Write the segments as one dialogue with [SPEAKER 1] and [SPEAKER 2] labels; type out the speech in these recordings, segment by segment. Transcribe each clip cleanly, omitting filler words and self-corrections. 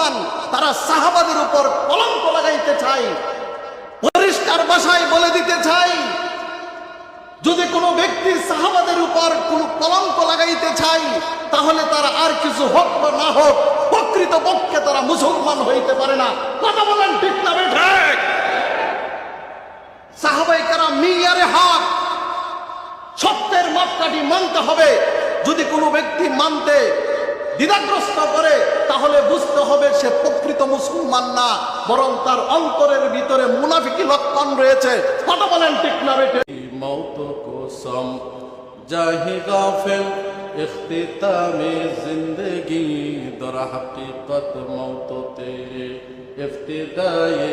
[SPEAKER 1] মুসলমান তারা সাহাবাদের উপর কলঙ্ক লাগাইতে চায়। পরিষ্কার ভাষায় বলে দিতে চাই, যদি কোনো ব্যক্তি সাহাবাদের উপর কোন কলঙ্ক লাগাইতে চায় তাহলে তারা আর কিছু হোক বা না হোক প্রকৃতপক্ষে তারা মুসলমান হইতে পারে না। কথা বলেন ঠিক না বেঠিক? সাহাবায়ে কেরাম মিয়ারে হক, সত্যের মাপকাঠি মানতে হবে। যদি কোনো ব্যক্তি মানতে দ্বিধাগ্রস্ত করে তাহলে বুঝতে হবে সে প্রকৃত মুসলমান না, বরং তার অন্তরের ভিতরে মুনাফিকি লক্ষণ রয়েছে। কথা বলেন ঠিক না বেঠিক?
[SPEAKER 2] मौत को सम जाहि गाफिल इख्तितामे जिंदगी दर हकीकत मौत ते इफ्तिदाए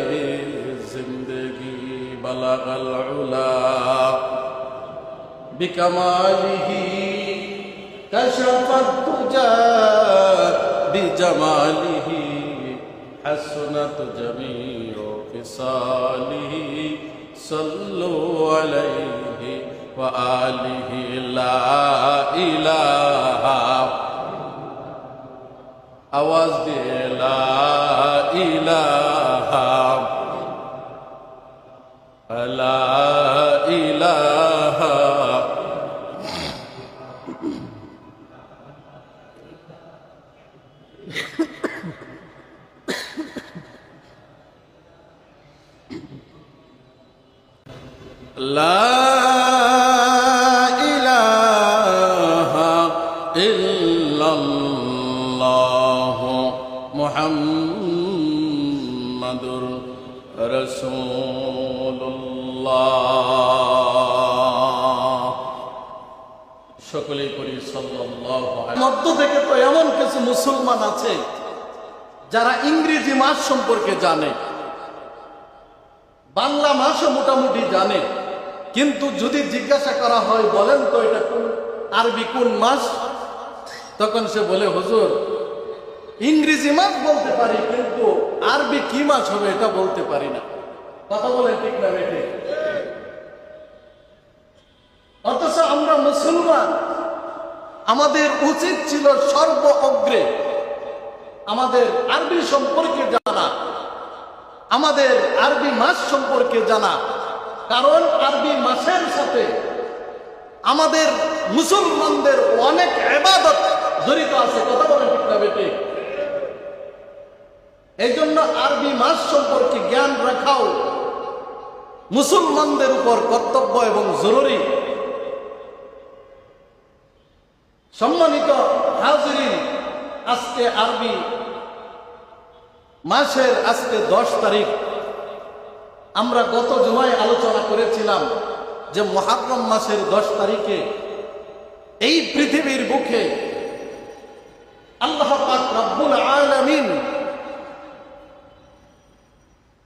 [SPEAKER 2] जिंदगी बलगल उला बिकमालिही कशफत तुजा बिजमालिही हसनत जमीओ फिसालिही सल्लु अलैहि व आलिहि ला इलाहा, आवाज दे ला इलाहा ला इलाहा। ला इलाहा इल्लल्लाह मुहम्मदुर रसूलुल्लाह। সকলেই পড়ি সাল্লাল্লাহু আলাইহি।
[SPEAKER 1] মধ্য থেকে তো এমন কিছু মুসলমান আছে যারা ইংরেজি মাস সম্পর্কে জানে, বাংলা মাসও মোটামুটি জানে, কিন্তু যদি জিজ্ঞাসা করা হয় বলেন তো এটা কোন আরবি কোন মাস, তখন সে বলে হুজুর ইংরেজি মাস বলতে পারি কিন্তু আরবি কি মাস হবে এটা বলতে পারি না। কথা বলেন ঠিক না বেঠিক? অথচ আমরা মুসলমান, আমাদের উচিত ছিল সর্ব অগ্রে আমাদের আরবি সম্পর্কে জানা, আমাদের আরবি মাস সম্পর্কে জানা, কারণ আরবি মাসের সাথে আমাদের মুসলমানদের অনেক ইবাদত জড়িত আছে। কথা বলেন ঠিক না বেঠিক? এই জন্য আরবি মাস সম্পর্কে জ্ঞান রাখাও মুসলমানদের উপর কর্তব্য এবং জরুরি। সম্মানিত হাজিরিন, আজকে আরবি মাসের আজকে 10 তারিখ। আমরা গত জুমায় আলোচনা করেছিলাম যে মুহররম মাসের 10 তারিখে এই পৃথিবীর বুকে আল্লাহ পাক রব্বুল আলামিন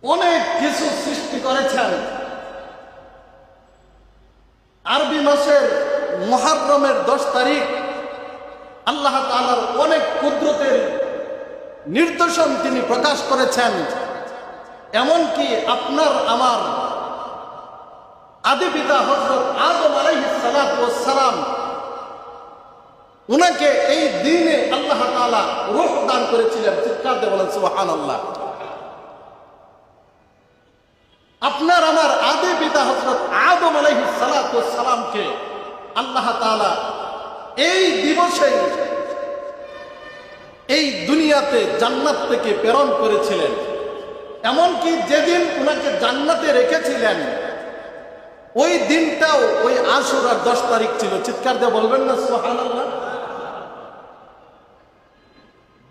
[SPEAKER 1] অনেক কিছু সৃষ্টি করেছেন। আরবি মাসের মুহররমের 10 তারিখ আল্লাহ তাআলার অনেক কুদরতের নিদর্শন তিনি প্রকাশ করেছেন। এমনকি আপনার আমার আদি পিতা হযরত আদম আলাইহিস সালাতু ওয়াস সালাম, উনাকে এই দিনে আল্লাহ তাআলা রূহ দান করেছিলেন। চিৎকার দিয়ে বলেন সুবহানাল্লাহ। আপনার আমার আদি পিতা হযরত আদম আলাইহিস সালাতু ওয়াস সালামকে আল্লাহ তাআলা এই দিবসে এই দুনিয়াতে জান্নাত থেকে প্রেরণ করেছিলেন। এমনকি যেদিন উনাকে জান্নাতে রেখেছিলেন ওই দিনটাও ওই আশুরার 10 তারিখ ছিল। চিৎকার দিয়ে বলবেন না সুবহানাল্লাহ?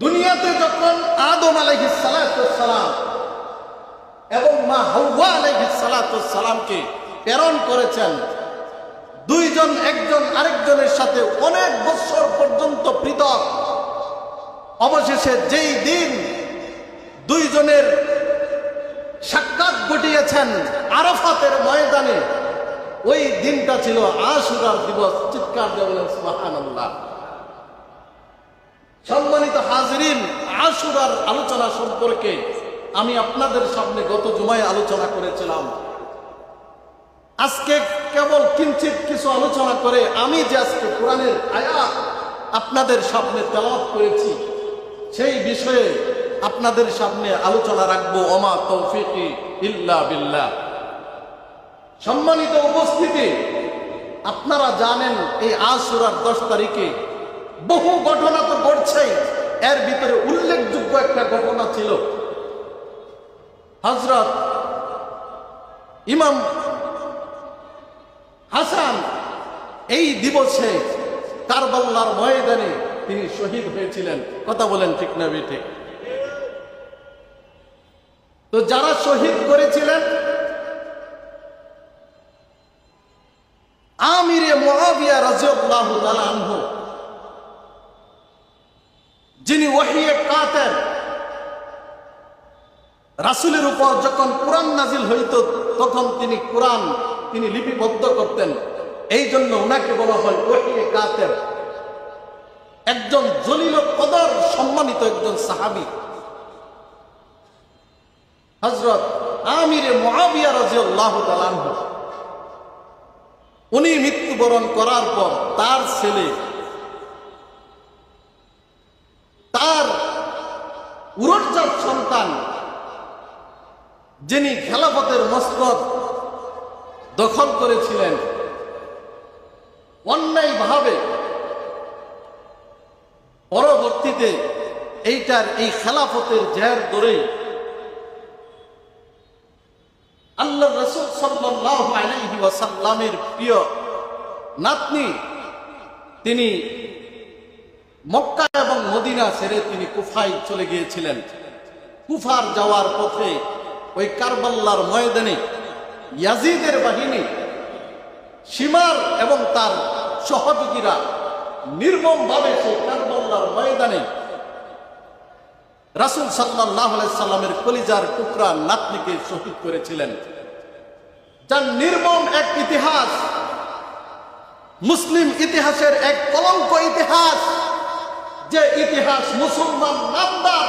[SPEAKER 1] দুনিয়াতে যখন আদম আলাইহিস সালাতু ওয়াস সালাম এবং মা হাওয়া আলাইহিস সালাতু ওয়াস সালামকে প্রেরণ করেছেন, দুইজন একজন আরেকজনের সাথে অনেক বছর পর্যন্ত পৃথক। অবশেষে যেই দিন দুইজনের সাক্ষাৎ ঘটিয়েছেন আরাফাতের ময়দানে, ওই দিনটা ছিল আশুরার দিবস। চিৎকার দিয়ে বলেন সুবহানাল্লাহ। সম্মানিত হাজিরিন, আশুরার আলোচনা সম্পর্কে আমি আপনাদের সামনে গত জুমায় আলোচনা করেছিলাম। আজকে কেবল কিঞ্চিত কিছু আলোচনা করে আমি যে আজকে কোরআনের আয়াত আপনাদের সামনে তেলাওয়াত করেছি সেই বিষয়ে আপনাদের সামনে আলোচনা রাখবো। ওমা তৌফিকি ইল্লা বিল্লাহ। সম্মানিত উপস্থিতি, আপনারা জানেন এই আশুরার 10 তারিখে বহু ঘটনা তো ঘটছে। এর ভিতরে উল্লেখযোগ্য একটা ঘটনা ছিল হযরত ইমাম হাসান এই দিবসে কারবালার ময়দানে তিনি শহীদ হয়েছিলেন। কথা বলেন ঠিক না বেঠিক? তো যারা শহীদ করেছিলেন, আমিরে মুআবিয়া রাদিয়াল্লাহু তাআলা আনহু, যিনি ওহীয়ে কাতেব, রাসূলের উপর যখন কোরআন নাজিল হইত তখন তিনি লিপিবদ্ধ করতেন। এই জন্য ওনাকে বলা হয় ওহীয়ে কাতেব। একজন জলিল কদর সম্মানিত একজন সাহাবী হযরত আমিরে মুআবিয়া রাদিয়াল্লাহু তাআলা আনহু। উনি মৃত্যুবরণ করার পর তার ছেলে, তার উরজ্জাত সন্তান, যিনি খেলাফতের মসনদ দখল করেছিলেন, অন্যায়ভাবে পরবর্তীতে এই খেলাফতের জের ধরে আল্লাহ রাসূল সাল্লাল্লাহু আলাইহি ওয়াসাল্লামের প্রিয় নাতনি, তিনি মক্কা এবং মদিনা ছেড়ে তিনি কুফায় চলে গিয়েছিলেন। কুফার যাওয়ার পথে ওই কারবালার ময়দানে ইয়াজিদের বাহিনী, শিমার এবং তার সহযোগীরা নির্মমভাবে সেই কারবালার ময়দানে রাসূল সাল্লাল্লাহু আলাইহি সাল্লামের কলিজার টুকরা নাতনিকে শহীদ করেছিলেন। যার নির্মম এক ইতিহাস, মুসলিম ইতিহাসের এক কলঙ্ক ইতিহাস, যে ইতিহাস মুসলমান নামদার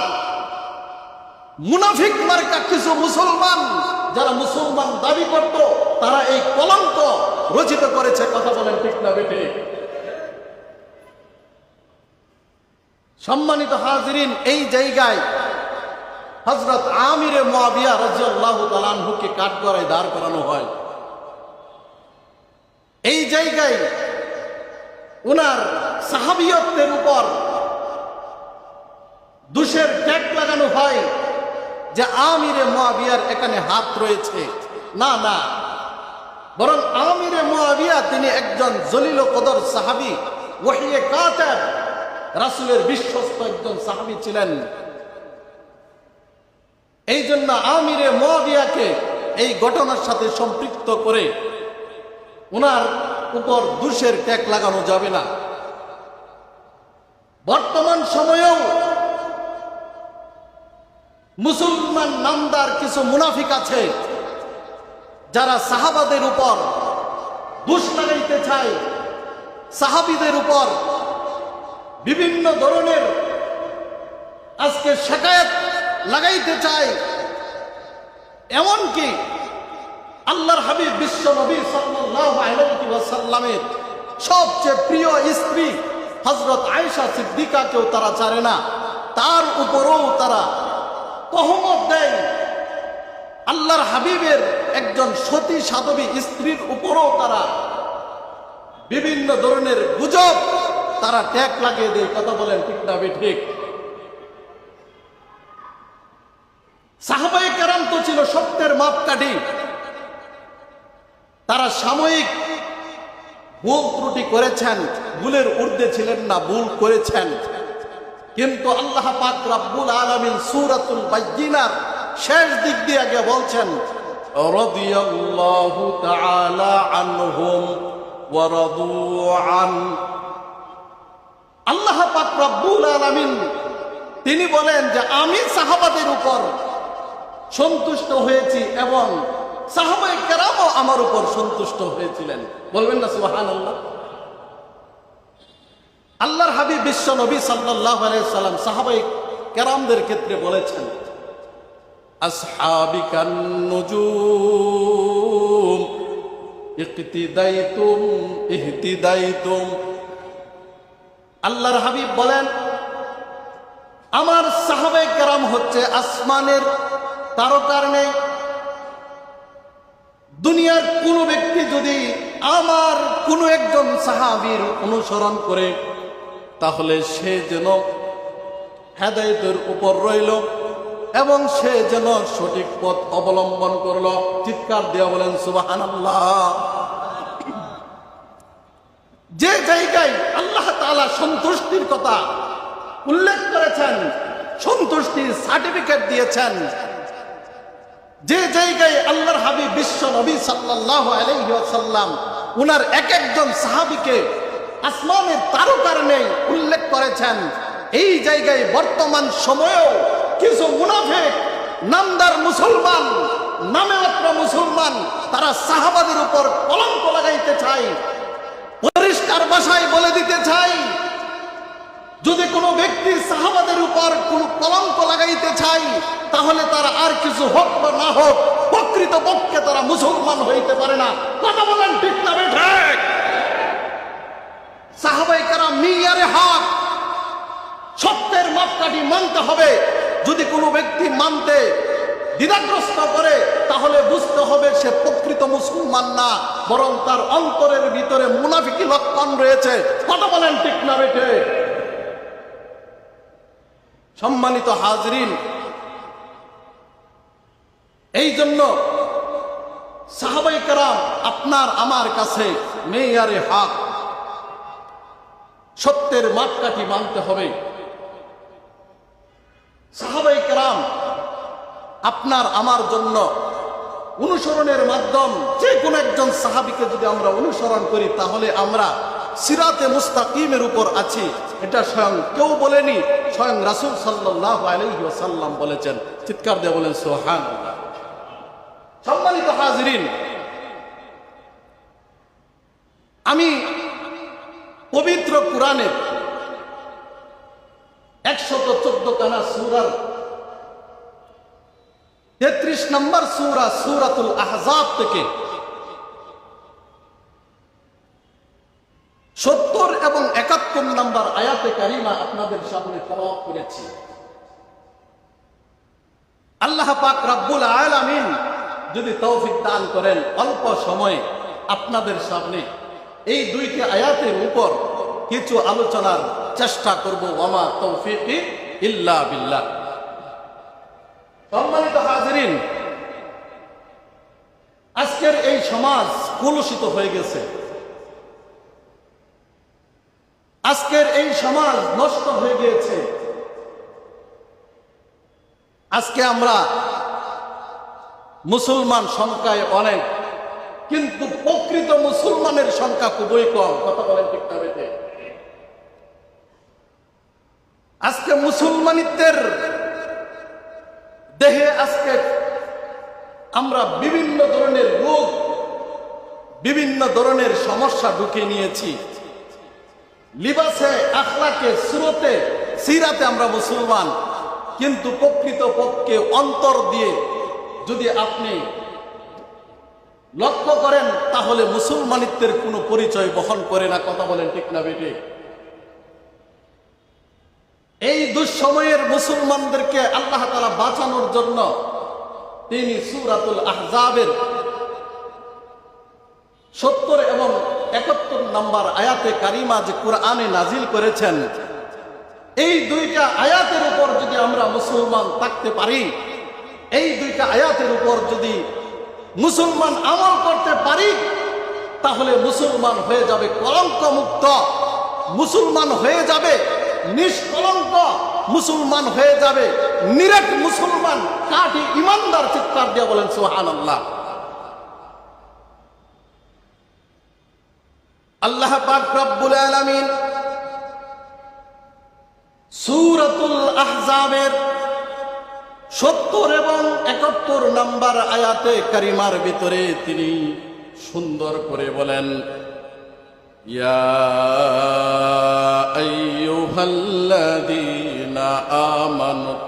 [SPEAKER 1] মুনাফিক মার্কা কিছু মুসলমান, যারা মুসলমান দাবি করত, তারা এই কলঙ্ক রচিত করেছে। কথা বলেন ঠিক না বেঠিক? সম্মানিত হাজিরিন, এই জায়গায় হযরত আমিরে মুআবিয়া রাদিয়াল্লাহু তাআলা আনহুকে কাঠগড়ায় দাঁড় করানো হয়। এই জায়গায় উনার সাহাবিয়তের উপর দোষের ট্যাগ লাগানো হয় যে আমিরে মুআবিয়ার এখানে হাত রয়েছে। না না, বরং আমিরে মুআবিয়া তিনি একজন জলিল কদর সাহাবী, ওহীয়ে কাতেব, রাসূলের বিশ্বস্ত একজন সাহাবী ছিলেন। এই জন্য আমিরে মুআবিয়াকে এই ঘটনার সাথে সম্পৃক্ত করে উনার উপর দোষের ট্যাগ লাগানো যাবে না। বর্তমান সময়েও মুসলমান নামদার কিছু মুনাফিক আছে, যারা সাহাবাদের উপর দোষ লাগাইতে চায়, সাহাবীদের উপর বিভিন্ন ধরনের আজকে শিকায়াত লাগাইতে চায়। এমনকি আল্লাহর হাবিব বিশ্ব নবী সাল্লাল্লাহু আলাইহি ওয়াসাল্লামের সবচেয়ে প্রিয় স্ত্রী হযরত আয়েশা সিদ্দিকাকেও তারা ছাড়ে না। তার উপরেও তারা তহমত দেয়। আল্লাহর হাবিবের একজন সতী সাধবী স্ত্রীর উপরেও তারা বিভিন্ন ধরনের গুজব তারা ট্যাগ লাগিয়ে দেয়। কথা বলেন ঠিক না বেঠিক? সাহাবায়ে কেরাম তো ছিল সত্যের মাপকাঠি। তারা সাময়িক ভুল ত্রুটি করেছেন, ভুলের ঊর্ধ্বে ছিলেন না, ভুল করেছেন। কিন্তু আল্লাহ পাক রব্বুল আলামিন সূরাতুল বাইয়িনার শেষ দিক দিয়ে আগে বলছেন, রাদিয়াল্লাহু তাআলা আনহুম ওয়া রাদু আন। আল্লাহ পাক রব্বুল আলামিন তিনি বলেন যে আমি সাহাবাদের উপর সন্তুষ্ট হয়েছি এবং সাহাবায়ে কেরামও আমার উপর সন্তুষ্ট হয়েছিলেন। বলবেন না সুবহানাল্লাহ? আল্লাহর হাবিব বিশ্ব নবী সাল্লাল্লাহু আলাইহি সাল্লাম সাহাবায়ে কেরামদের ক্ষেত্রে বলেছেন, আসহাবিকান নুজুম ইকতিদাইতুম ইহতিদাইতুম। আল্লাহর হাবিব বলেন, আমার সাহাবায়ে কেরাম হচ্ছে আসমানের তারকার নেই। দুনিয়ার কোন ব্যক্তি যদি আমার কোন একজন সাহাবীর অনুসরণ করে তাহলে সে যেন হেদায়েতের উপর রইল এবং সে যেন সঠিক পথ অবলম্বন করলো। চিৎকার দিয়ে বলেন সুবহানাল্লাহ। যে জায়গায় আল্লাহ তাআলা সন্তুষ্টির কথা উল্লেখ করেছেন, সন্তুষ্টির সার্টিফিকেট দিয়েছেন, যে জায়গায় আল্লাহর হাবিব বিশ্ব নবী সাল্লাল্লাহু আলাইহি ওয়াসাল্লাম উনার এক একজন সাহাবীকে আসমানের তারকার নেই উল্লেখ করেছেন, এই জায়গায় বর্তমান সময়েও কিছু মুনাফিক নামদার মুসলমান, নামে মাত্র মুসলমান, তারা সাহাবাদের উপর কলঙ্ক লাগাইতে চায়। পরিষ্কার ভাষায় বলে দিতে চাই, যদি কোনো ব্যক্তি সাহাবাদের উপর কোন কলঙ্ক লাগাইতে চাই তাহলে তারা আর কিছু হোক বা না হোক প্রকৃত পক্ষে তারা মুসলমান হইতে পারে না। কথা বলেন ঠিক না ঠিক? সাহাবায়ে কেরাম মিয়ারে হক, সত্যের মাপকাঠি মানতে হবে। যদি কোনো ব্যক্তি মানতে দ্বিধাগ্রস্ত করে তাহলে বুঝতে হবে সে প্রকৃত মুসলমান না, বরং তার অন্তরের ভিতরে মুনাফিকি লক্ষণ রয়েছে। কথা বলেন ঠিক না বেঠে? সম্মানিত হাজরিন, এই জন্য সাহাবায়ে কেরাম আপনার আমার কাছে মেয়ারে হক, সত্যের মাপকাঠি মানতে হবে। সাহাবায়ে কেরাম আপনার আমার জন্য অনুসরণের মাধ্যম। যে কোনো একজন সাহাবীকে যদি আমরা অনুসরণ করি তাহলে আমরা সিরাতে মুস্তাকিমের উপর আছি। এটা স্বয়ং কেউ বলেনি, স্বয়ং রাসূল সাল্লাল্লাহু আলাইহি ওয়াসাল্লাম বলেছেন। চিৎকার দিয়ে বলেন সুবহানাল্লাহ। সম্মানিত হাজরিন, আমি পবিত্র কুরআনের 114 খানা সূরার 33 নম্বর সূরা সূরাতুল আহজাব থেকে 70 এবং 71 নম্বর আয়াতে কারিমা আপনাদের সামনে তেলাওয়াত করেছি। আল্লাহ পাক রব্বুল আলামিন যদি তৌফিক দান করেন অল্প সময়ে আপনাদের সামনে এই দুইটি আয়াতের উপর কিছু আলোচনার চেষ্টা করব। ওয়ামা তৌফিকি ইল্লা বিল্লাহ। সম্মানিত হাজরিন, আজকের এই সমাজ কলুষিত হয়ে গেছে। আজকের এই সমাজ নষ্ট হয়ে গিয়েছে। আজকে আমরা মুসলমান সংখ্যায় অনেক, কিন্তু প্রকৃত মুসলমানের সংখ্যা খুবই কম। কথা বলেন ঠিক না বেটে? আজকে মুসলমানিত্বের দেহে আজকে আমরা বিভিন্ন ধরনের রোগ, বিভিন্ন ধরনের সমস্যা ঢুকে নিয়েছি। লিবাসে, আখলাকে, সুরতে, সিরাতে আমরা মুসলমান, কিন্তু প্রকৃত পক্ষে অন্তর দিয়ে যদি আপনি লক্ষ্য করেন তাহলে মুসলমানিত্বের কোনো পরিচয় বহন করে না। কথা বলেন ঠিক না বেটে? এই দুঃসময়ের মুসলমানদেরকে আল্লাহ তাআলা বাঁচানোর জন্য তিনি সূরাতুল আহজাবের 70 এবং 71 নম্বর আয়াতে কারিমা যে কুরআনে নাজিল করেছেন, এই দুইটা আয়াতের উপর যদি আমরা মুসলমান থাকতে পারি, এই দুইটা আয়াতের উপর যদি মুসলমান আমল করতে পারি তাহলে মুসলমান হয়ে যাবে কলঙ্ক মুক্ত, মুসলমান হয়ে যাবে নিষ্কলঙ্ক, মুসলমান হয়ে যাবে নিরেট মুসলমান, কাঠি ইমানদার। চিৎকার দিয়ে বলেন সুবহানাল্লাহ। আল্লাহ পাক রব্বুল আলামিন সূরাতুল আহজাবের 70 এবং 71 নম্বর আয়াতে কারিমার ভিতরে তিনি সুন্দর করে বলেন, ইয়া আইয়ুহাল্লাযীনা আমানুত্তাকুল্লাহ।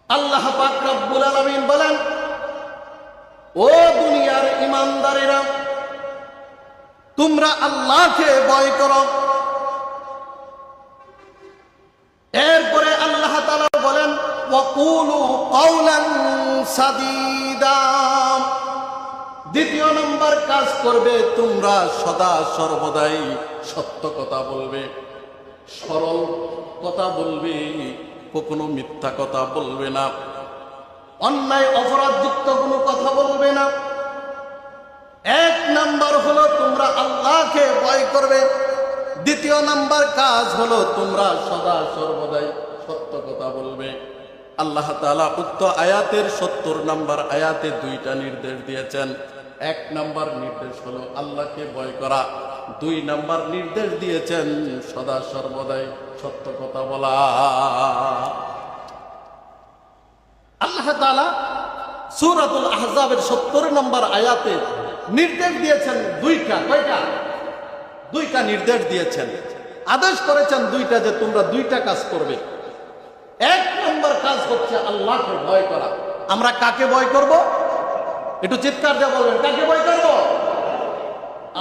[SPEAKER 1] আল্লাহ পাক রব্বুল আলামিন বলেন, ও দুনিয়ার ঈমানদারেরা, তোমরা আল্লাহকে ভয় করো। এরপরে আল্লাহ তাআলা বলেন ওয়াকুলু কাওলান সাদীদা। দ্বিতীয় নম্বর কাজ করবে, তোমরা সদা সর্বদাই সত্য কথা বলবে, সরল কথা বলবে, কখনো মিথ্যা কথা বলবে না, অন্যায় অপরাধযুক্ত কোনো কথা বলবে না। এক নাম্বার হলো তোমরা আল্লাহকে ভয় করবে। দ্বিতীয় নাম্বার কাজ হলো তোমরা সদা সর্বদাই সত্য কথা বলবে। আল্লাহ তাআলা উক্ত আয়াতের 70 নম্বর আয়াতে দুইটা নির্দেশ দিয়েছেন। এক নাম্বার নির্দেশ হলো আল্লাহকে ভয় করা, 2 নাম্বার নির্দেশ দিয়েছেন সদা সর্বদাই সত্য কথা বলা। আল্লাহ তাআলা সূরাতুল আহজাবের 70 নম্বর আয়াতে নির্দেশ দিয়েছেন দুইটা নির্দেশ দিয়েছেন, আদেশ করেছেন দুইটা, যে তোমরা দুইটা কাজ করবে। এক নম্বর কাজ হচ্ছে আল্লাহকে ভয় করা। আমরা কাকে ভয় করব? একটু চিৎকার দিয়ে বলবেন, কাকে ভয় করব?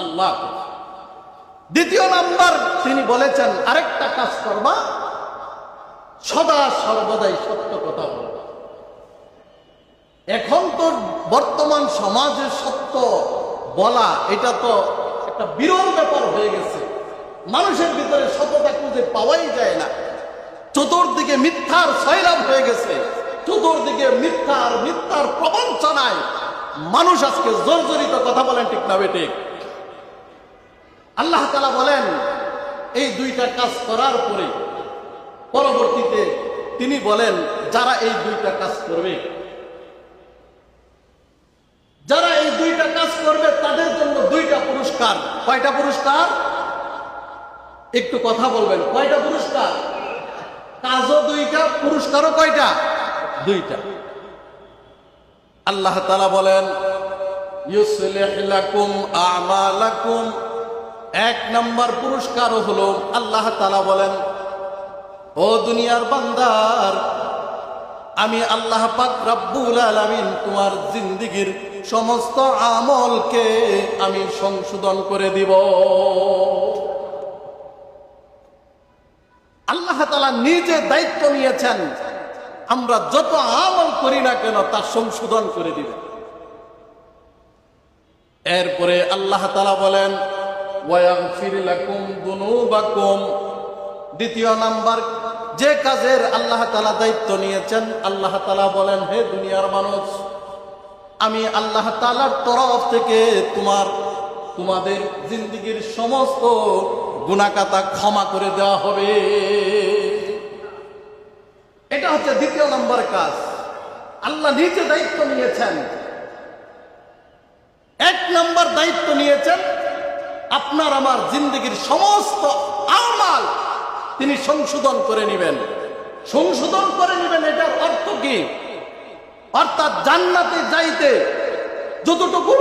[SPEAKER 1] আল্লাহ। দ্বিতীয় নাম্বার তিনি বলেছেন আরেকটা কাজ করবা, সদা সর্বদাই সত্য কথা বলবা। এখন তো বর্তমান সমাজে সত্য বলা এটা তো একটা বিরল ব্যাপার হয়ে গেছে। মানুষের ভিতরে সততা খুঁজে পাওয়াই যায় না। চতুর্দিকে মিথ্যার সয়লাভ হয়ে গেছে, চতুর্দিকে মিথ্যার প্রবঞ্চনায় মানুষ আজকে জর্জরিত। কথা বলেন ঠিক না বেঠিক? আল্লাহ তাআলা বলেন এই দুইটা কাজ করার পরে পরবর্তীতে তিনি বলেন যারা এই দুইটা কাজ করবে, যারা এই দুইটা কাজ করবে তাদের জন্য দুইটা পুরস্কার। কয়টা পুরস্কার? একটু কথা বলবেন, কয়টা পুরস্কার? কাজও দুইটা, পুরস্কারও কয়টা? দুইটা। আল্লাহ তাআলা বলেন ইউসলিহ লাকুম আমালাকুম। এক নাম্বার পুরস্কার হলো আল্লাহ তাআলা বলেন ও দুনিয়ার বান্দার, আমি আল্লাহ পাক রব্বুল আলামিন তোমার জিন্দেগীর সমস্ত আমলকে আমি সংশোধন করে দিব। আল্লাহ তাআলা নিজে দায়িত্ব নিয়েছেন আমরা যত আমল করি না কেন তা সংশোধন করে দিবেন। এরপরে আল্লাহ তাআলা বলেন ওয়াগফির লাকুম যুনুবাকুম। দ্বিতীয় নাম্বার যে কাজের আল্লাহ তাআলা দায়িত্ব নিয়েছেন, আল্লাহ তাআলা বলেন হে দুনিয়ার মানুষ, আমি আল্লাহ তাআলার তরফ থেকে তোমাদের জিন্দেগীর সমস্ত গুনাহখাতা ক্ষমা করে দেওয়া হবে। এটা হচ্ছে দ্বিতীয় নম্বর কাজ। আল্লাহ নিজে দায়িত্ব নিয়েছেন। এক নম্বর দায়িত্ব নিয়েছেন আপনার আমার জিন্দেগীর সমস্ত আমাল তিনি সংশোধন করে নেবেন। সংশোধন করে নেবেন এটার অর্থ কি? অর্থাৎ জান্নাতে যাইতে যতটুকু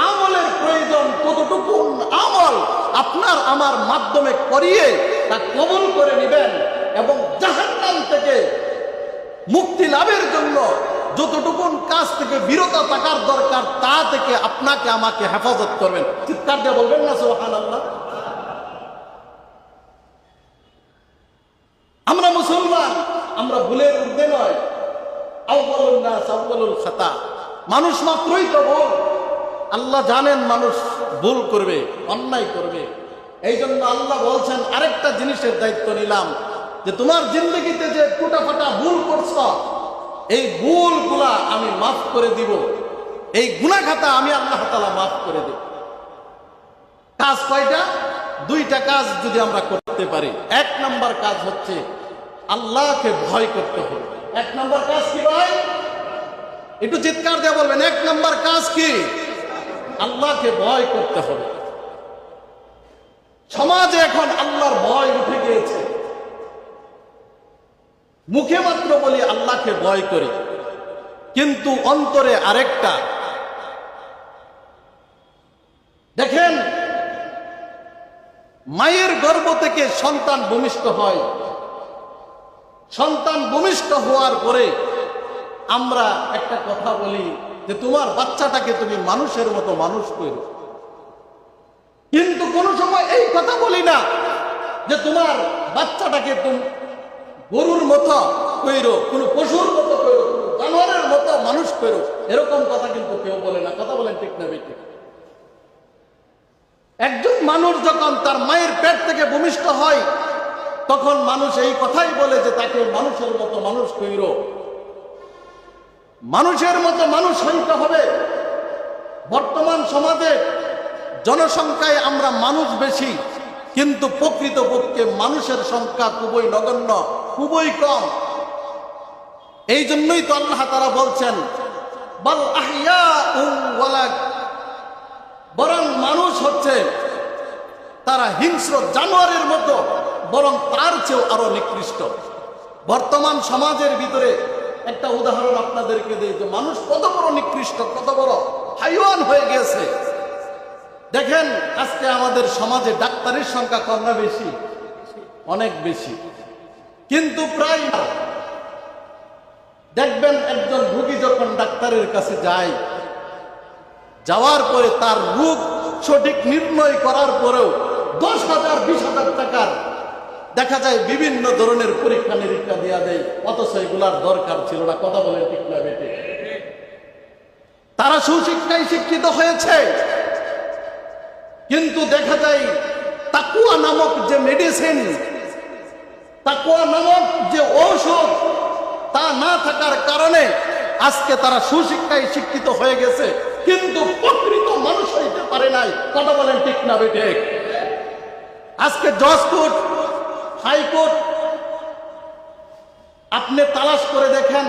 [SPEAKER 1] আমলের প্রয়োজন ততটুকু আমল আপনার আমার মাধ্যমে করিয়ে তা কবুল করে নেবেন, এবং জাহান্নাম থেকে মুক্তি লাভের জন্য যতটুকু কাজ থেকে বিরত থাকার দরকার তা থেকে আপনাকে আমাকে হেফাজত করবেন। চিৎকার দিয়ে বলবেন না সুবহানাল্লাহ? আমরা মুসলমান, আমরা ভুলের ঊর্ধ্বে নয়। আউয়ালুন নাস আউয়ালুল খাতা। মানুষ মাত্রই তো ভুল। আল্লাহ জানেন মানুষ ভুল করবে, অন্যায় করবে। এই জন্য আল্লাহ বলছেন আরেকটা জিনিসের দায়িত্ব নিলাম, যে তোমার জিন্দগিতে যে টুটাফাটা ভুল করছ এই ভুলগুলা আমি মাফ করে দিব, এই গুনাহখাতা আমি আল্লাহ তাআলা মাফ করে দেব। কাজ কয়টা? দুইটা কাজ যদি আমরা করতে পারি। এক নাম্বার কাজ হচ্ছে আল্লাহকে ভয় করতে হবে। এক নাম্বার কাজ কি ভাই? একটু চিৎকার দিয়ে বলবেন, এক নাম্বার কাজ কি? আল্লাহকে ভয় করতে হবে। সমাজে এখন আল্লাহর ভয় উঠে গিয়েছে। মুখে মাত্র বলি আল্লাহকে ভয় করি, কিন্তু অন্তরে আরেকটা। দেখেন, মায়ের গর্ভ থেকে সন্তান ভূমিষ্ঠ হয়। সন্তান ভূমিষ্ঠ হওয়ার পরে আমরা একটা কথা বলি যে তোমার বাচ্চাটাকে তুমি মানুষের মতো মানুষ করো। কিন্তু কোন সময় এই কথা বলি না যে তোমার বাচ্চাটাকে তুমি গরুর মতো কইরো, কোনো পশুর মতো কইরো, কোনো জানোয়ারের মতো মানুষ কইরো, এরকম কথা কিন্তু কেউ বলে না। কথা বলেন ঠিক না বেঠিক? একজন মানুষ যখন তার মায়ের পেট থেকে ভূমিষ্ঠ হয় তখন মানুষ এই কথাই বলে যে তাকে মানুষের মতো মানুষ কইরো, মানুষের মতো মানুষ হইতে হবে। বর্তমান সমাজে জনসংখ্যায় আমরা মানুষ বেশি, কিন্তু প্রকৃতপক্ষে মানুষের সংখ্যা খুবই নগণ্য, খুবই কম। এই জন্যই তো আল্লাহ তাআলা বলছেন বাল আহইয়াউন ওয়ালা, বরং মানুষ হচ্ছে তারা হিংস্র জানোয়ারের মতো, বরং তার চেয়েও আরো নিকৃষ্ট। বর্তমান সমাজের ভিতরে একটা উদাহরণ আপনাদেরকে দিই যে মানুষ কত বড় নিকৃষ্ট, কত বড় হাইওয়ান হয়ে গেছে। দেখেন আজকে আমাদের সমাজে ডাক্তারের সংখ্যা কম না বেশি? অনেক বেশি। কিন্তু প্রায় দেখবেন একজন রোগী যখন ডাক্তারের কাছে যায়, যাওয়ার পরে তার রোগ সঠিক নির্ণয় করার পরেও 10,000 20,000 টাকার দেখা যায় বিভিন্ন ধরনের পরীক্ষা নিরীক্ষা দেওয়া দেয়, অথচ এগুলার দরকার ছিল না। কথা বলেন ঠিক না বেটে? তারা সুশিক্ষায় শিক্ষিত হয়েছে, কিন্তু দেখা যায় তাকুয়া নামক যে মেডিসিন, তাকুয়া নামক যে ঔষধ, তা না থাকার কারণে আজকে তারা সুশিক্ষায় শিক্ষিত হয়ে গেছে, কিন্তু প্রকৃত মানুষ হইতে পারে নাই। কথা বলেন ঠিক না বেটে? আজকে জজ কোর্ট, হাইকোর্ট আপনি তালাশ করে দেখেন,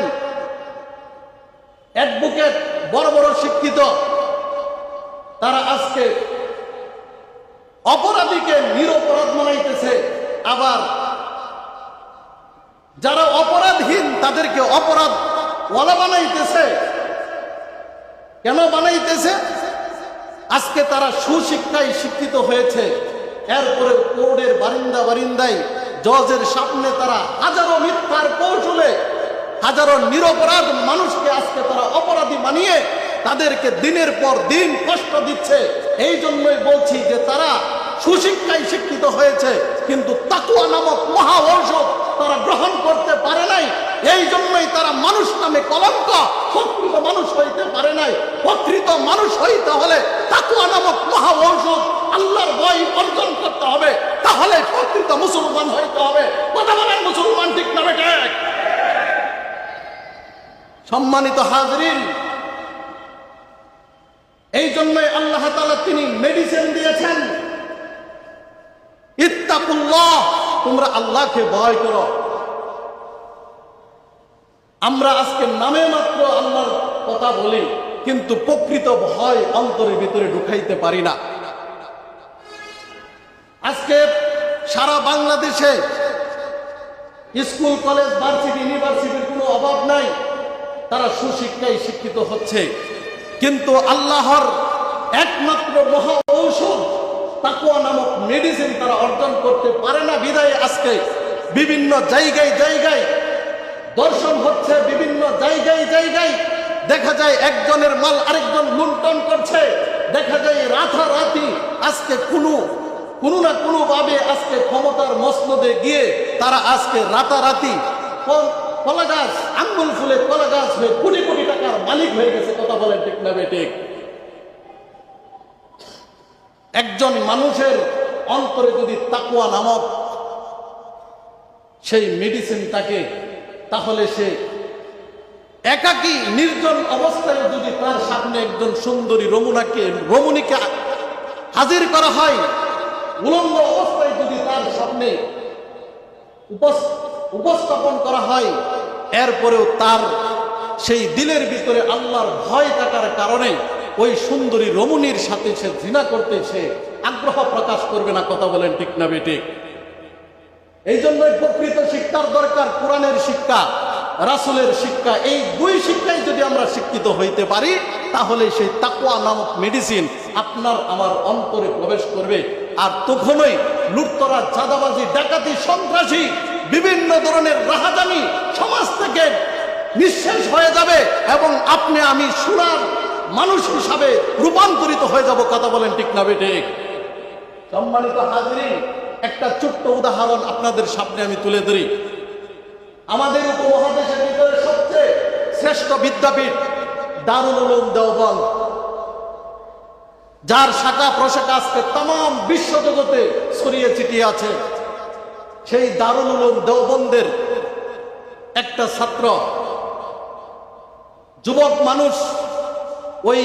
[SPEAKER 1] অ্যাডভোকেট বড় বড় শিক্ষিত, তারা আজকে অপরাধীকে নিরপরাধ বানাইতেছে, আবার যারা অপরাধহীন তাদেরকে অপরাধ ওয়ালা বানাইতেছে। কেন বানাইতেছে? আজকে তারা সুশিক্ষায় শিক্ষিত হয়েছে, এরপরে কোর্টের বারিন্দায় জজের সামনে তারা হাজারো মিথ্যার কৌশলে হাজারো নিরপরাধ মানুষকে আজকে তারা অপরাধী বানিয়ে তাদেরকে দিনের পর দিন কষ্ট দিচ্ছে। এই জন্যই বলছি যে তারা সুশিক্ষায় শিক্ষিত হয়েছে, কিন্তু তাকওয়া নামক মহা ঔষধ তারা গ্রহণ করতে পারে নাই। এই জন্যই তারা মানুষ নামে কলঙ্ক, প্রকৃত মানুষ হইতে পারে নাই। প্রকৃত মানুষ হইতে হলে তাকওয়া নামক মহা ঔষধ, আল্লাহর ভয় অর্জন করতে হবে, তাহলে প্রকৃত মুসলমান হইতে হবে। কথা বলেন মুসলমান ঠিক না বেঠিক? সম্মানিত হাজরিন, এই জন্যই আল্লাহ তাআলা তিনি মেডিসিন দিয়েছেন, ইত্তাকুল্লাহ, তোমরা আল্লাহকে ভয় করো। আমরা আজকে নামে মাত্র আল্লাহর কথা বলি, কিন্তু প্রকৃত ভয় অন্তরের ভিতরে ঢুকাইতে পারি না। আজকে সারা বাংলাদেশে স্কুল, কলেজ, ভার্সিটি, ইউনিভার্সিটির কোনো অভাব নাই, তারা সুশিক্ষায় শিক্ষিত হচ্ছে, কিন্তু আল্লাহর একমাত্র মহা ঔষধ তাকওয়া নামক মেডিসিন তারা অর্জন করতে পারে না। বিদায় আজকে বিভিন্ন জায়গায় দর্শন হচ্ছে, বিভিন্ন জায়গায় দেখা যায় একজনের মাল আরেকজন লুণ্ঠন করছে, দেখা যায় রাতারাতি আজকে কোনো না কোনো ভাবে আজকে ক্ষমতার মসনদে গিয়ে তারা আজকে রাতারাতি কলা গাছ, আঙ্গুল ফুলে কলা গাছ হয়ে কোটি কোটি টাকার মালিক হয়ে গেছে। কথা বলেন ঠিক না বেঠিক? একজন মানুষের অন্তরে যদি তাকওয়া নামক সেই মেডিসিন থাকে, তাহলে সে একাকী নির্জন অবস্থায় যদি তার সামনে একজন সুন্দরী রমণীকে হাজির করা হয়, উলঙ্গ অবস্থায় যদি তার সামনে উপস্থাপন করা হয়, এরপরেও তার সেই দিলের ভিতরে আল্লাহর ভয় থাকার কারণে ওই সুন্দরী রমণীর সাথে সে জিনা করতে সে আগ্রহ প্রকাশ করবে না। কথা বলেন ঠিক না বেঠিক? এই জন্যই প্রকৃত শিক্ষার দরকার, কোরআনের শিক্ষা, রাসূলের শিক্ষা। এই দুই শিক্ষায় যদি আমরা শিক্ষিত হইতে পারি, তাহলে সেই তাকওয়া নামক মেডিসিন আপনার আমার অন্তরে প্রবেশ করবে। আর তখনই লুটতরা, চাঁদাবাজি, ডাকাতি, সন্ত্রাসী, বিভিন্ন ধরনের রাহাজানি সমাজ থেকে নিঃশেষ হয়ে যাবে এবং আপনি আমি সোনার মানুষ হিসাবে রূপান্তরিত হয়ে যাব। কথা বলেন ঠিক না বেঠিক? সম্মানিত হাজিরিন, একটা ছোট্ট উদাহরণ আপনাদের সামনে আমি তুলে ধরি। আমাদের উপমহাদেশের ভিতরে সবচেয়ে শ্রেষ্ঠ বিদ্যাপীঠ দারুল উলুম দেওবন্দ, যার শাখা প্রশাখা আজকে তাম বিশ্ব জগতে ছড়িয়ে ছিটিয়ে আছে। সেই দারুল উলুম দেওবন্দের একটা ছাত্র যুবক মানুষ ওই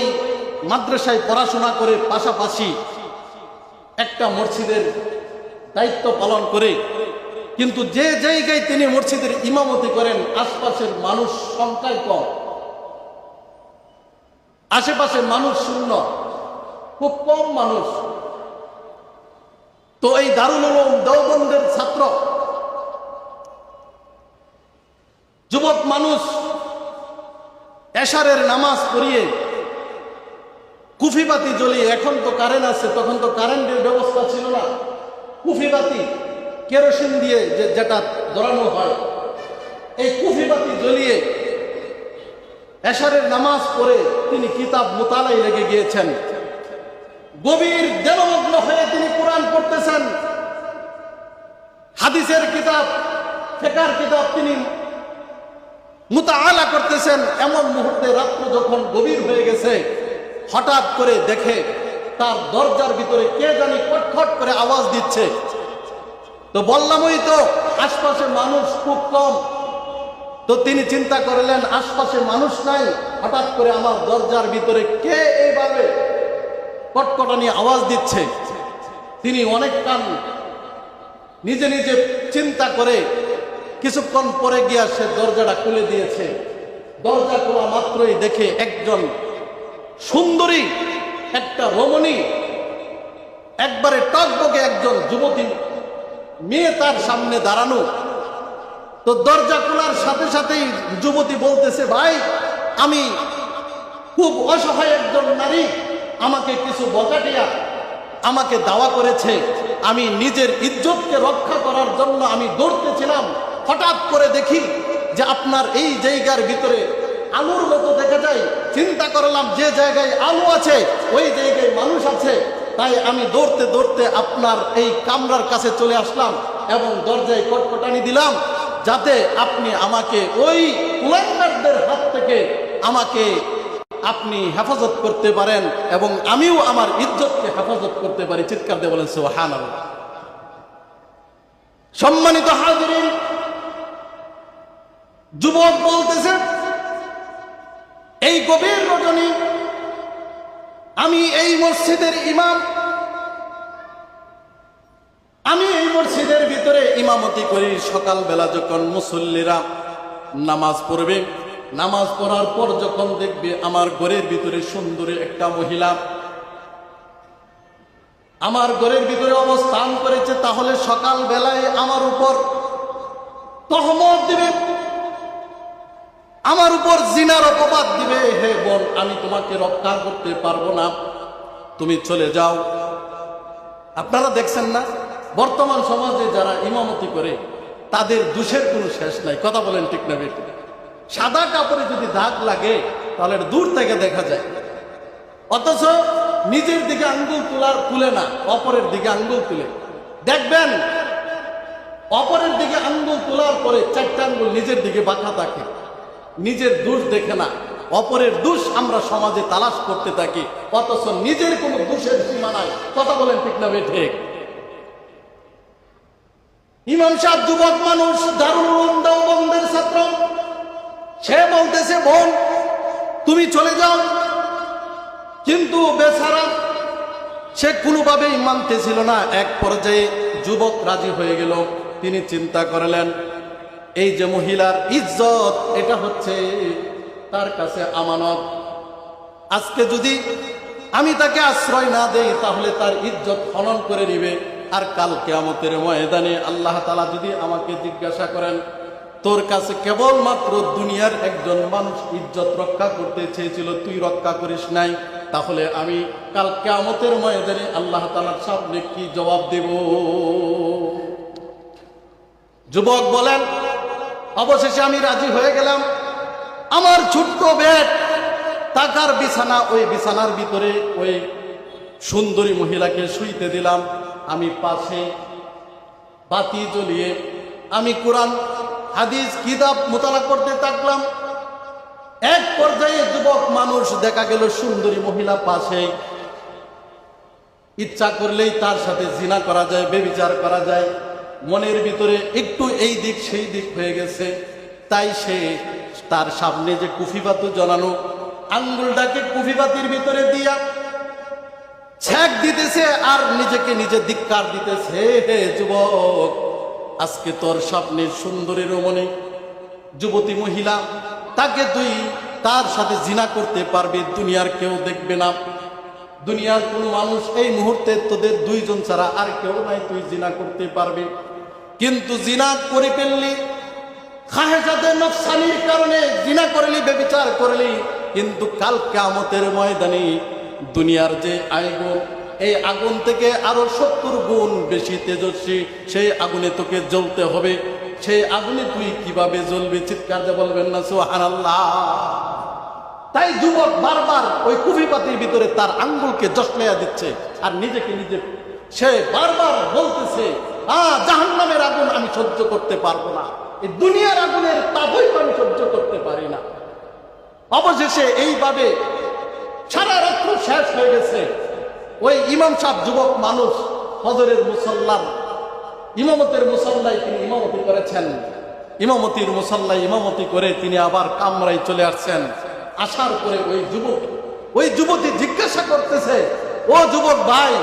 [SPEAKER 1] মাদ্রাসায় পড়াশোনা করে পাশাপাশি একটা মসজিদের দায়িত্ব পালন করে, কিন্তু যে জায়গায় তিনি মসজিদের ইমামতি করেন আশপাশের মানুষ সংখ্যায় কম, আশেপাশে মানুষ শূন্য, খুব কম মানুষ। তো এই দারুল উলুম দেওবন্দের ছাত্র যুবক মানুষ এশারের নামাজ পড়িয়ে কুফিবাতি জ্বলিয়ে, এখন তো কারেন্ট আছে, তখন তো কারেন্টের ব্যবস্থা ছিল না, কুফিবাতি কেরোসিন দিয়ে যেটা জ্বলানো হয়, এই কুফিবাতি জ্বলিয়ে এশারের নামাজ পড়ে তিনি কিতাব মুতালায় লেগে গিয়েছেন। গভীর ধ্যানমগ্ন হয়ে তিনি কোরআন পড়তেছেন, হাদিসের কিতাব, ফিকহের কিতাব তিনি মুতাআলা করতেছেন। এমন মুহূর্তে রাত্র যখন গভীর হয়ে গেছে, হঠাৎ করে দেখে তার দরজার ভিতরে কে জানি খটখট করে আওয়াজ দিচ্ছে। তো বললামই তো আশপাশে মানুষ খুব কম। তো তিনি চিন্তা করলেন আশপাশে মানুষ নাই, হঠাৎ করে আমার দরজার ভিতরে কে এইভাবে কটকটানি আওয়াজ দিচ্ছে। তিনি অনেকক্ষণ নিজে নিজে চিন্তা করে কিছুক্ষণ পরে গিয়া সে দরজাটা খুলে দিয়েছে। দরজা খোলা মাত্রই দেখে একজন সুন্দরী, একটা রমণী, একবারে টকবকে একজন যুবতী মেয়ে তার সামনে দাঁড়ানো। তো দরজা খোলার সাথে সাথেই যুবতী বলতেছে, ভাই আমি খুব অসহায় একজন নারী, আমাকে কিছু বকাটিয়া আমাকে দাওয়া করেছে, আমি নিজের ইজ্জতকে রক্ষা করার জন্য আমি দৌড়তেছিলাম, হঠাৎ করে দেখি যে আপনার এই জায়গার ভিতরে আলুর মতো দেখা যায়। চিন্তা করলাম যে জায়গায় আলু আছে ওই জায়গায় মানুষ আছে, তাই আমি দৌড়তে দৌড়তে আপনার এই কামরার কাছে চলে আসলাম এবং দরজায় কটকটানি দিলাম, যাতে আপনি আমাকে ওই কুলাঙ্গারদের হাত থেকে আমাকে আপনি হেফাজত করতে পারেন এবং আমিও আমার ইজ্জতকে হেফাজত করতে পারি। চিৎকার দিয়ে বলেন সুবহানাল্লাহ। সম্মানিত হাজিরিন, যুবক বলতেছে, এই গভীর রজনী আমি এই মসজিদের ইমাম, আমি এই মসজিদের ভিতরে ইমামতি করি। সকালবেলা যখন মুসল্লিরা নামাজ পড়বে, নামাজ পড়ার পর যখন দেখবে আমার ঘরের ভিতরে সুন্দরী একটা মহিলা আমার ঘরের ভিতরে অবস্থান করেছে, তাহলে সকাল বেলায় আমার উপর তহমত দিবে, আমার উপর জিনার অপবাদ দিবে। হে বোন, আমি তোমাকে রক্ষা করতে পারবো না, তুমি চলে যাও। আপনারা দেখছেন না বর্তমান সমাজে যারা ইমামতি করে তাদের দোষের কোনো শেষ নাই। কথা বলেন ঠিক না বেঠিক? সাদা কাপড়ে যদি দাগ লাগে তাহলে দূর থেকে দেখা যায়, অথচ নিজের দিকে আঙ্গুল তুলে না, অপরের দিকে আঙ্গুল তুলে। দেখবেন অপরের দিকে আঙ্গুল তোলার পরে চারটা আঙ্গুল নিজের দিকে বাঁকা থাকে, নিজের দোষ দেখে না, অপরের দোষ আমরা সমাজে তালাশ করতে থাকি, অথচ নিজের কোনো দোষের সীমা নাই। কথা বলেন ঠিক না বেঠিক? ইমাম সাহেব যুবক মানুষ, দারুল উলুম দেওবন্দের ছাত্র, সে বলতেছে, বোন তুমি চলে যাও। কিন্তু বেচারা সে কোনোভাবেই মানতেছিল না। এক পর্যায়ে যুবক রাজি হয়ে গেল। তিনি চিন্তা করলেন, এই যে মহিলার ইজ্জত, এটা হচ্ছে তার কাছে আমানত। আজকে যদি আমি তাকে আশ্রয় না দেই তাহলে তার ইজ্জত হনন করে নিবে। আর কাল কিয়ামতের ময়দানে আল্লাহ তাআলা যদি আমাকে জিজ্ঞাসা করেন, তোর কাছে কেবলমাত্র দুনিয়ার একজন মানুষ ইজ্জত রক্ষা করতে চেয়েছিল, তুই রক্ষা করিস নাই, তাহলে আমি কাল কিয়ামতের ময়দানে আল্লাহ তাআলার সামনে কি জবাব দেব? যুবক বলেন, অবশেষে আমি রাজি হয়ে গেলাম। আমার ছোট্ট বেড, টাকার বিছানা, ওই বিছানার ভিতরে ওই সুন্দরী মহিলাকে শুইতে দিলাম। আমি পাশে বাতি জ্বলিয়ে আমি কোরআন হাদিস কিতাব মোতালা করতে থাকলাম। এক পর্যায়ে যুবক মানুষ দেখা গেল, সুন্দরী মহিলা পাশে, ইচ্ছা করলেই তার সাথে জিনা করা যায়, ব্যভিচার করা যায়। মনের ভিতরে একটু এই দিক সেই দিক হয়ে গেছে, তাই সে তার সামনে যে কুফিবাতি জ্বালানো আঙ্গুলটাকে কুফিবাতির ভিতরে দিয়া ছ্যাক দিতেছে আর নিজেকে নিজে ধিক্কার দিতেছে। হে যুবক, আজকে তোর স্বপ্নের সুন্দরী রমণী যুবতী মহিলা, তাকে তুই তার সাথে জিনা করতে পারবি, দুনিয়ার কেউ দেখবে না, দুনিয়ার কোন মানুষ এই মুহূর্তে তোদের দুইজন ছাড়া আর কেউ নাই, তুই জিনা করতে পারবি। কিন্তু জিনা করে ফেললি, খাহেজাতে নফসানির কারণে জিনা করলি, ব্যভিচার করলি, কিন্তু কাল কিয়ামতের ময়দানে দুনিয়ার যে আগুন, এই আগুন থেকে আরো 70 গুণ বেশি তেজস্বী সেই আগুনে তোকে জ্বলতে হবে। সেই আগুনে তুই কিভাবে জ্বলবি? চিৎকার দিয়ে বলবেন না সুবহানাল্লাহ। তাই যুবক বারবার ওই কুফিবাতির ভিতরে তার আঙ্গুলকে জশলাইয়া দিচ্ছে আর নিজেকে নিজে সে বারবার বলতেছে, জাহান্নামের আগুন আমি সহ্য করতে পারবো না, এই দুনিয়ার আগুনের তাপই আমি সহ্য করতে পারি না। অবশেষে এইভাবে সারা রাত্র শেষ হয়ে গেছে। ওই ইমাম সাহেব যুবক মানুষ ফজরের মুসল্লার ইমামতের মুসল্লায় তিনি ইমামতি করেছেন, ইমামতির মুসল্লায় ইমামতি করে তিনি আবার কামরায় চলে আসছেন। আসার পরে ওই যুবতী জিজ্ঞাসা করতেছে, ও যুবক ভাই,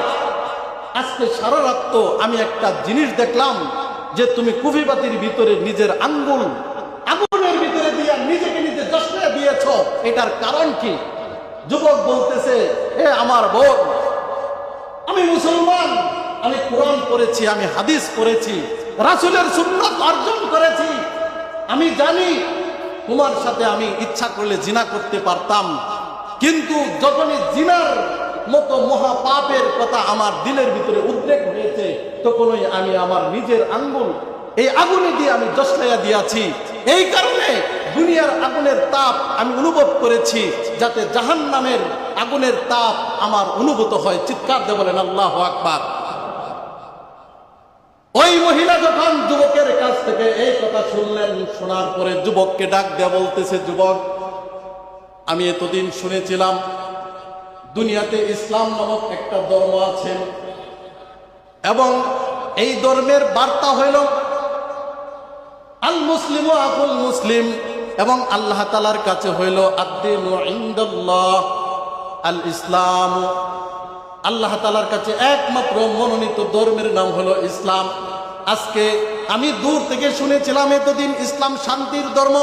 [SPEAKER 1] আজকে সারা রাত আমি একটা জিনিস দেখলাম যে তুমি কুফিবাতির ভিতরে নিজের আঙ্গুল আগুনের ভিতরে দিয়ে নিজেকে নিজে জশলে দিয়েছ, এটার কারণ কি? যুবক বলতেছে, হে আমার বোন, আমি মুসলমান, আমি কোরআন পড়েছি, আমি হাদিস পড়েছি, রাসূলের সুন্নাত অর্জন করেছি, আমি জানি তোমার সাথে আমি ইচ্ছা করলে জিনা করতে পারতাম, কিন্তু যখনই জিনার মতো মহা পাপের কথা আমার দিলের ভিতরে উদ্রেক হয়েছে, তখনই আমি আমার নিজের আঙ্গুল এই আগুনে দিয়ে আমি জশলাইয়া দিয়েছি। এই কারণে দুনিয়ার আগুনের তাপ আমি অনুভব করেছি, যাতে জাহান্নামের আগুনের তাপ আমার অনুভূত হয়। চিৎকার দিয়ে বলেন আল্লাহু আকবার। ওই মহিলা যখন যুবকের কাছ থেকে এই কথা শুনলেন, শোনার পরে যুবককে ডাক দেয়া বলতেছে, যুবক, আমি এতদিন শুনেছিলাম দুনিয়াতে ইসলাম নামক একটা ধর্ম আছে এবং এই ধর্মের বার্তা হইল আল মুসলিমু আকুল মুসলিম, এবং আল্লাহ তাআলার কাছে হইল আদ-দীনু ইনদাল্লাহ আল ইসলাম। আল্লাহ তাআলার কাছে একমাত্র মনোনীত ধর্মের নাম হলো ইসলাম। আজকে আমি দূর থেকে শুনেছিলাম এতদিন ইসলাম শান্তির ধর্ম,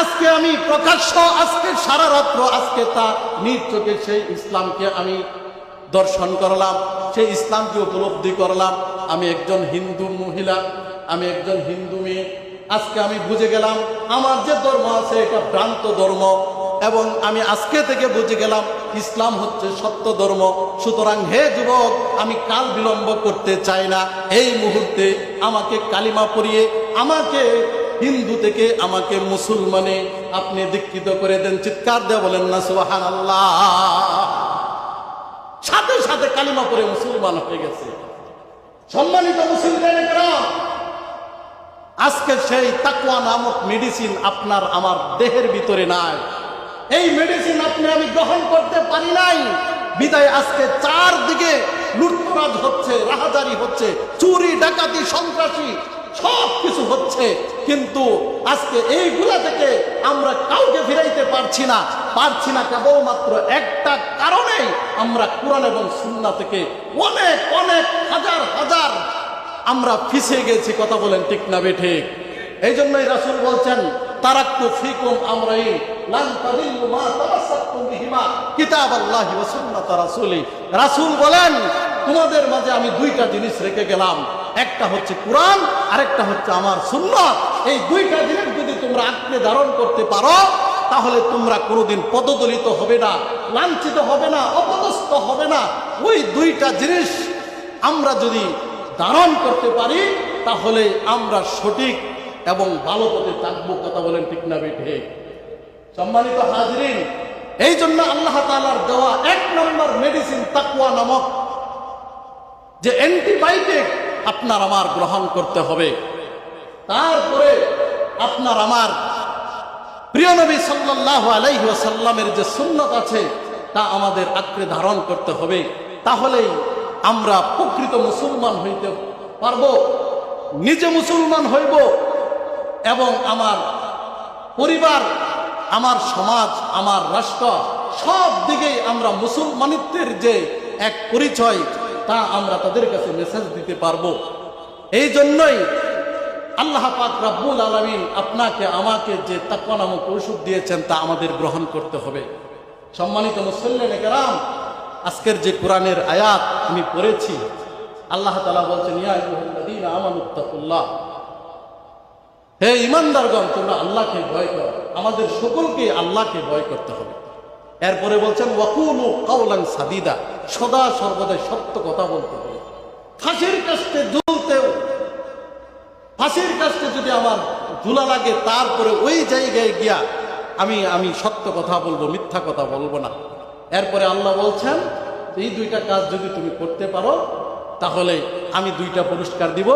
[SPEAKER 1] আজকে আমি প্রকাশ্য, আজকে সারা রাত্র, আজকে তা নিজ চোখে সেই ইসলামকে আমি দর্শন করলাম, সেই ইসলামকে উপলব্ধি করলাম। আমি একজন হিন্দু মহিলা, আমি একজন হিন্দু মেয়ে, আজকে আমি বুঝে গেলাম আমার যে ধর্ম আছে এটা ভ্রান্ত ধর্ম, এবং আমি আজকে থেকে বুঝে গেলাম ইসলাম হচ্ছে সত্য ধর্ম। সুতরাং হে যুবক, আমি কাল বিলম্ব করতে চাই না, এই মুহূর্তে আমাকে কালিমা পড়িয়ে আমাকে হিন্দু থেকে আমাকে মুসলমানে আপনি দীক্ষিত করে দেন। চিৎকার দিয়ে বলেন না সুবহানাল্লাহ। সাথে সাথে কালিমা পড়ে মুসলমান হয়ে গেছে। সম্মানিত মুসলমানেরা, আজকে সেই তাকওয়া নামক মেডিসিন আপনার আমার দেহের ভিতরে নাই, এই মেডিসিন আপনি আমি গ্রহণ করতে পারি নাই, বিদায় আজকে চারদিকে লুটতরাজ হচ্ছে, রাহাজারি হচ্ছে, চুরি ডাকাতি সন্ত্রাসী সব কিছু হচ্ছে, কিন্তু আজকে এইগুলা থেকে আমরা কাউকে ফিরাইতে পারছি না কেবলমাত্র একটা কারণে, আমরা কোরআন এবং সুন্নাহ থেকে অনেক অনেক হাজার হাজার আমরা পিছিয়ে গেছি। কথা বলেন ঠিক না বেঠিক? এই জন্যই রাসূল বলছেন, তারাক্তু ফিকুম আমরাইন লান তাদিল্লু মা তামাসসাকতুম বিহিমা কিতাবাল্লাহি ওয়া সুন্নাত রাসূলি। রাসূল বলেন, তোমাদের মাঝে আমি দুইটা জিনিস রেখে গেলাম, একটা হচ্ছে কোরআন, আরেকটা হচ্ছে আমার সুন্নাত। এই দুইটা জিনিস যদি তোমরা আঁকড়ে ধারণ করতে পারো, তাহলে তোমরা কোনোদিন পদদলিত হবে না, লাঞ্ছিত হবে না, অপদস্থ হবে না। ওই দুইটা জিনিস আমরা যদি ধারণ করতে পারি, তাহলে আমরা সঠিক এবং ভালো পথে থাকবো। কথা বলেন ঠিক না বেঠিক? সম্মানিত হাজরিন, এই জন্য আল্লাহ তাআলার দেওয়া এক নম্বর মেডিসিন তাকওয়া নামক যে অ্যান্টিবায়োটিক আপনার আমার গ্রহণ করতে হবে, তারপরে আপনার আমার প্রিয় নবী সাল্লাল্লাহু আলাইহি ওয়াসাল্লামের যে সুন্নাত আছে তা আমাদের আঁকড়ে ধারণ করতে হবে। তাহলেই আমরা প্রকৃত মুসলমান হইতে পারব, নিজে মুসলমান হইব এবং আমার পরিবার, আমার সমাজ, আমার রাষ্ট্র সব দিকেই আমরা মুসলমানিত্বের যে এক পরিচয় তা আমরা তাদের কাছে মেসেজ দিতে পারবো। এই জন্যই আল্লাহ পাক রব্বুল আলামিন আপনাকে আমাকে যে তাকওয়া নামক ঔষধ দিয়েছেন তা আমাদের গ্রহণ করতে হবে। সম্মানিত মুসল্লিনে কেরাম, আজকের যে কোরআনের আয়াত আমি পড়েছি, আল্লাহ তাআলা বলছেন ইয়া আইয়ুহাল্লাযীনা আমানুত্তাকুল্লাহ, হে ঈমানদারগণ তোমরা আল্লাহকে ভয় করো। আমাদের সকলকে আল্লাহকে ভয় করতে হবে। এরপরে বলছেন ওয়াকুলু কাওলান সাদীদা, সদা সর্বদাই সত্য কথা বলতে হবে। ফাঁসির কাস্তে ঝুলতেও, ফাঁসির কাস্তে যদি আমার ঝুলা লাগে তারপরে ওই জায়গায় গিয়া আমি সত্য কথা বলবো, মিথ্যা কথা বলবো না। এরপরে আল্লাহ বলছেন এই দুইটা কাজ যদি তুমি করতে পারো তাহলে আমি দুইটা পুরস্কার দিব।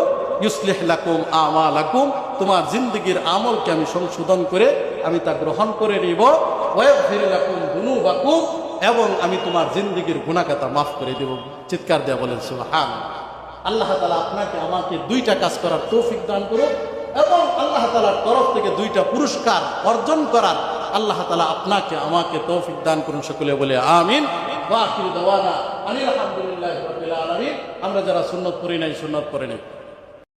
[SPEAKER 1] ইউসলিহ লাকুম আমালাকুম, তোমার জিন্দেগীর আমলকে আমি সংশোধন করে আমি তা গ্রহণ করে নিব। ওয়াগফির লাকুম যুনুবাকুম, এবং আমি তোমার জিন্দেগীর গুনাহখাতা মাফ করে দেব। চিৎকার দেয়া বলেন সুবহানাল্লাহ। আল্লাহ তাআলা আপনাকে আমাকে দুইটা কাজ করার তৌফিক দান করুন এবং আল্লাহ তাআলার তরফ থেকে দুইটা পুরস্কার অর্জন করার আল্লাহ তাআলা আপনাকে আমাকে তৌফিক দান করুন। সকলে বলে আমিন। ওয়া আখিরু দাওয়ানা আনিল হামদুলিল্লাহি রাব্বিল আলামিন। আমরা যারা সুন্নাত পড়ি নাই সুন্নাত পড়ে নেই।